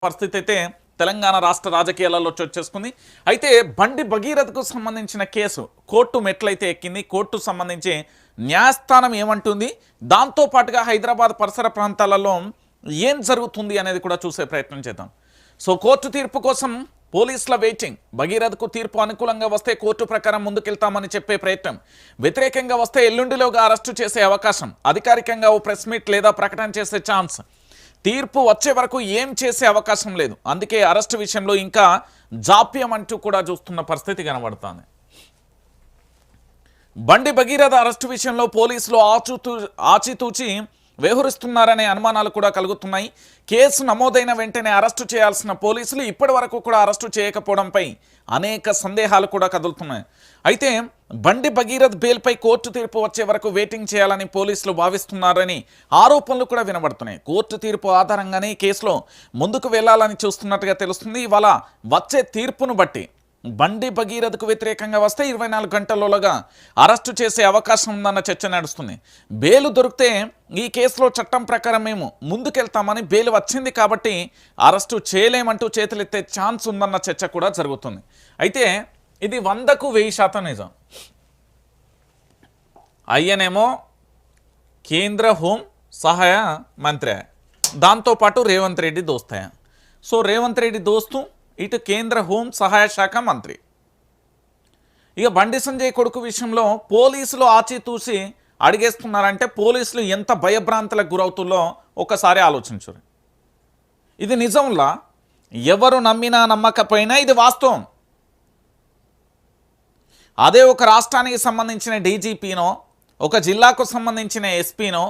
పరిస్థితి అయితే తెలంగాణ రాష్ట్ర రాజకీయాలలో చోటు చేసుకుంది. అయితే బండి భగీరథకు సంబంధించిన కేసు కోర్టు మెట్లయితే ఎక్కింది. కోర్టు సంబంధించి న్యాయస్థానం ఏమంటుంది, దాంతోపాటుగా హైదరాబాద్ పరిసర ప్రాంతాలలో ఏం జరుగుతుంది అనేది కూడా చూసే ప్రయత్నం చేద్దాం. సో కోర్టు తీర్పు కోసం పోలీసుల వెయిటింగ్. భగీరథకు తీర్పు అనుకూలంగా వస్తే కోర్టు ప్రకారం ముందుకెళ్తామని చెప్పే ప్రయత్నం, వ్యతిరేకంగా వస్తే ఎల్లుండిలోగా అరెస్టు చేసే అవకాశం, అధికారికంగా ఓ ప్రెస్ మీట్ లేదా ప్రకటన చేసే ఛాన్స్. తీర్పు వచ్చే వరకు ఏం చేసే అవకాశం లేదు. అందుకే అరెస్టు విషయంలో ఇంకా జాప్యం అంటూ కూడా చూస్తున్న పరిస్థితి కనబడుతోంది. బండి భగీరథ అరెస్టు విషయంలో పోలీసులు ఆచితూచి వ్యవహరిస్తున్నారనే అనుమానాలు కూడా కలుగుతున్నాయి. కేసు నమోదైన వెంటనే అరెస్టు చేయాల్సిన పోలీసులు ఇప్పటి వరకు కూడా అరెస్టు చేయకపోవడంపై అనేక సందేహాలు కూడా కదులుతున్నాయి. అయితే బండి భగీరథ్ బెయిల్పై కోర్టు తీర్పు వచ్చే వరకు వెయిటింగ్ చేయాలని పోలీసులు భావిస్తున్నారని ఆరోపణలు కూడా వినబడుతున్నాయి. కోర్టు తీర్పు ఆధారంగానే కేసులో ముందుకు వెళ్లాలని చూస్తున్నట్టుగా తెలుస్తుంది. ఇవాళ వచ్చే తీర్పును బట్టి బండి భగీరథకు వ్యతిరేకంగా వస్తే 24 గంటలలోగా అరెస్టు చేసే అవకాశం ఉందన్న చర్చ నడుస్తుంది. బెయిల్ దొరికితే ఈ కేసులో చట్టం ప్రకారం మేము ముందుకెళ్తామని, బెయిల్ వచ్చింది కాబట్టి అరెస్టు చేయలేమంటూ చేతులెత్తే ఛాన్స్ ఉందన్న చర్చ కూడా జరుగుతుంది. అయితే ఇది 100కు 1000% నిజం. అయ్యనేమో కేంద్ర హోం సహాయ మంత్రి, దాంతోపాటు రేవంత్ రెడ్డి దోస్తాయ. సో రేవంత్ రెడ్డి దోస్తు, ఇటు కేంద్ర హోం సహాయ శాఖ మంత్రి. ఇక బండి సంజయ్ కొడుకు విషయంలో పోలీసులు ఆచితూసి అడిగేస్తున్నారంటే పోలీసులు ఎంత భయభ్రాంతులకు గురవుతుందో ఒకసారి ఆలోచించరు. ఇది నిజంలా ఎవరు నమ్మినా నమ్మకపోయినా ఇది వాస్తవం. అదే ఒక రాష్ట్రానికి సంబంధించిన డీజీపీనో, ఒక జిల్లాకు సంబంధించిన ఎస్పీనో,